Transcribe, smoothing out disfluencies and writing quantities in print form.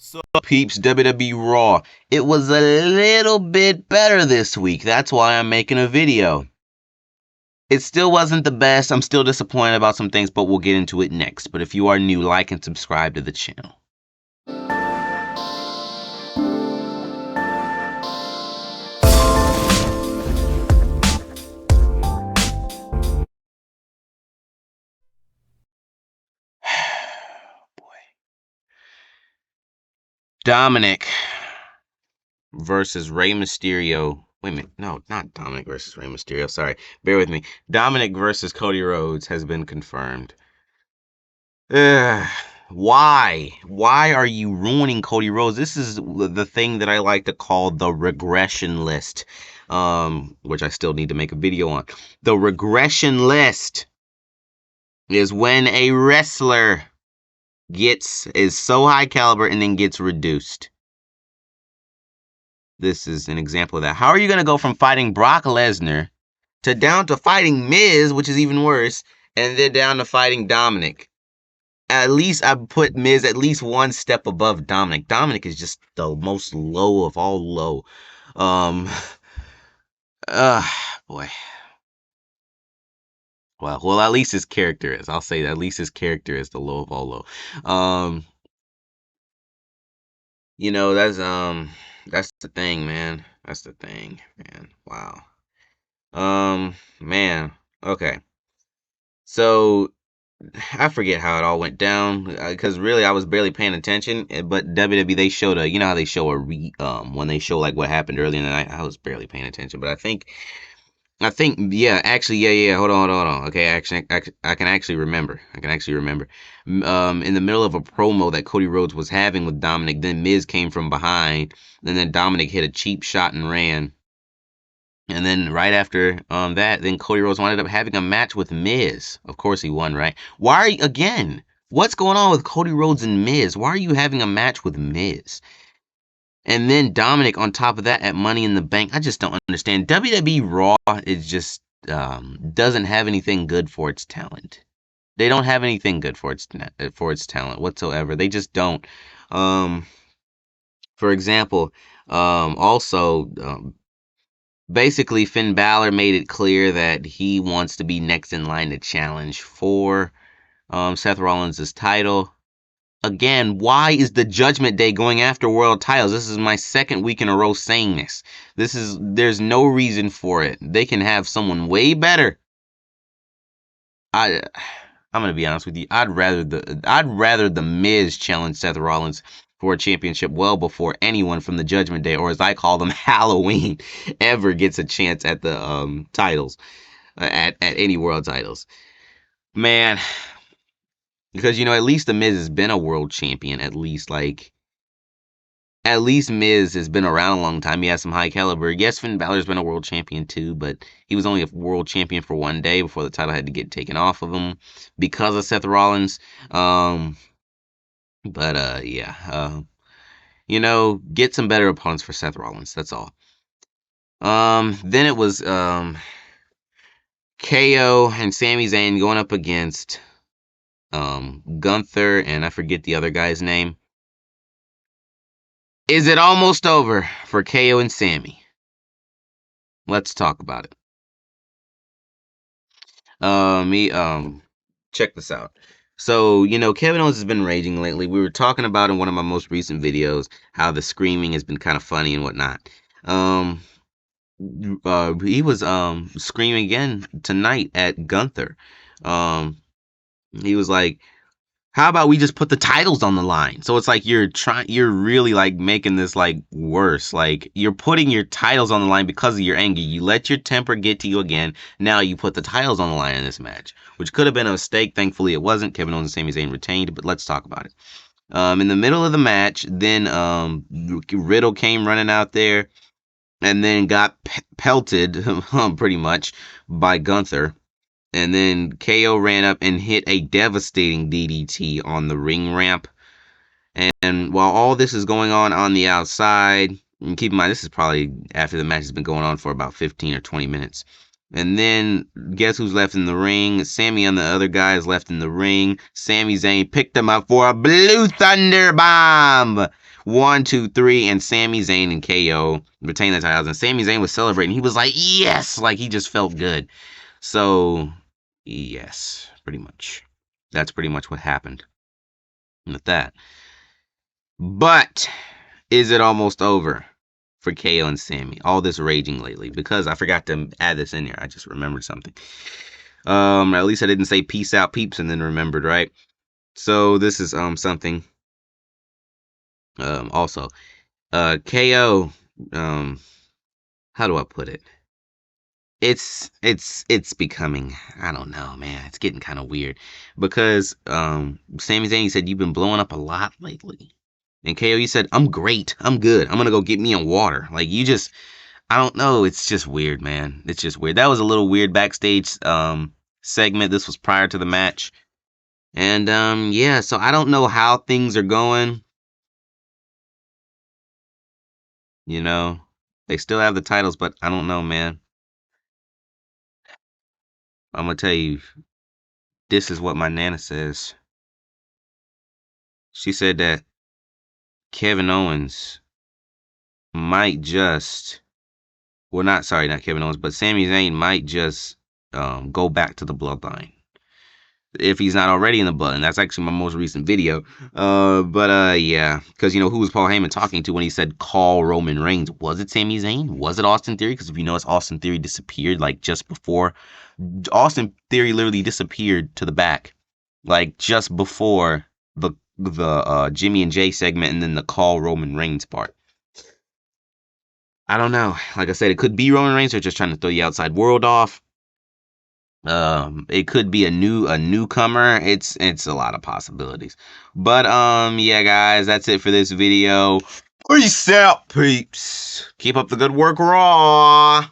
So peeps, WWE Raw. It was a little bit better this week. That's why I'm making a video. It still wasn't the best. I'm still disappointed about some things, but we'll get into it next. But if you are new, like and subscribe to the channel. Boy. Dominic versus Rey Mysterio. Wait a minute. No, not Dominic versus Rey Mysterio. Sorry. Bear with me. Dominic versus Cody Rhodes has been confirmed. Why? Why are you ruining Cody Rhodes? This is the thing that I like to call the regression list, which I still need to make a video on. The regression list is when a wrestler is so high caliber and then gets reduced. This is an example of that. How are you going to go from fighting Brock Lesnar to down to fighting Miz, which is even worse, and then down to fighting Dominic? At least I put Miz at least one step above Dominic. Dominic is just the most low of all low. Boy. Well, at least his character is. I'll say that at least his character is the low of all low. You know, that's the thing, man. That's the thing, man. Wow. Man. Okay. So I forget how it all went down because really I was barely paying attention. But WWE, they showed you know how they show when they show like what happened earlier in the night. I was barely paying attention, but I think yeah, actually yeah. Hold on. Okay, actually I can actually remember. In the middle of a promo that Cody Rhodes was having with Dominic, then Miz came from behind, and then Dominic hit a cheap shot and ran. And then right after that, then Cody Rhodes wound up having a match with Miz. Of course he won, right? Again, what's going on with Cody Rhodes and Miz? Why are you having a match with Miz? And then Dominic on top of that at Money in the Bank. I just don't understand. WWE Raw is just doesn't have anything good for its talent. They don't have anything good for its talent whatsoever. They just don't. For example, also basically, Finn Balor made it clear that he wants to be next in line to challenge for Seth Rollins' title. Again, why is the Judgment Day going after world titles? This is my second week in a row saying this. There's no reason for it. They can have someone way better. I'm gonna be honest with you. I'd rather the Miz challenge Seth Rollins for a championship well before anyone from the Judgment Day, or as I call them, Halloween, ever gets a chance at the titles, at any world titles. Man, because at least the Miz has been a world champion. At least Miz has been around a long time. He has some high caliber. Yes, Finn Balor's been a world champion too, but he was only a world champion for one day before the title had to get taken off of him because of Seth Rollins. Yeah. Get some better opponents for Seth Rollins. That's all. Then it was KO and Sami Zayn going up against Gunther and I forget the other guy's name. Is it almost over for KO and Sami? Let's talk about it. Check this out. So, Kevin Owens has been raging lately. We were talking about in one of my most recent videos how the screaming has been kind of funny and whatnot. He was screaming again tonight at Gunther. He was like, how about we just put the titles on the line? So it's like you're really like making this like worse. Like you're putting your titles on the line because of your anger. You let your temper get to you again. Now you put the titles on the line in this match, which could have been a mistake. Thankfully it wasn't. Kevin Owens and Sami Zayn retained, but let's talk about it. In the middle of the match, then Riddle came running out there and then got pelted pretty much by Gunther. And then KO ran up and hit a devastating DDT on the ring ramp. And while all this is going on the outside, and keep in mind, this is probably after the match has been going on for about 15 or 20 minutes. And then, guess who's left in the ring? Sami and the other guy is left in the ring. Sami Zayn picked him up for a Blue Thunder Bomb, 1, 2, 3, and Sami Zayn and KO retain the titles. And Sami Zayn was celebrating. He was like, yes! Like, he just felt good. So, yes, pretty much. That's pretty much what happened with that. But, is it almost over for KO and Sami? All this raging lately. Because I forgot to add this in here. I just remembered something. At least I didn't say peace out peeps and then remembered, right? So, this is something. Also, KO, how do I put it? It's becoming, I don't know, man. It's getting kind of weird because Sami Zayn said you've been blowing up a lot lately, and KO you said I'm great, I'm good, I'm gonna go get me in water. Like you just, I don't know. It's just weird, man. It's just weird. That was a little weird backstage segment. This was prior to the match, and yeah. So I don't know how things are going. You know, they still have the titles, but I don't know, man. I'm gonna tell you, this is what my nana says. She said that Kevin Owens might just, well, not sorry, not Kevin Owens, but Sami Zayn might just go back to the Bloodline if he's not already in the Bloodline. That's actually my most recent video. Yeah, because you know who was Paul Heyman talking to when he said call Roman Reigns? Was it Sami Zayn? Was it Austin Theory? Because if you notice, Austin Theory disappeared like just before. Austin Theory literally disappeared to the back, like just before the Jimmy and Jay segment, and then the call Roman Reigns part. I don't know. Like I said, it could be Roman Reigns. They're just trying to throw the outside world off. It could be a newcomer. It's a lot of possibilities. But yeah, guys, that's it for this video. Peace out, peeps. Keep up the good work, Raw.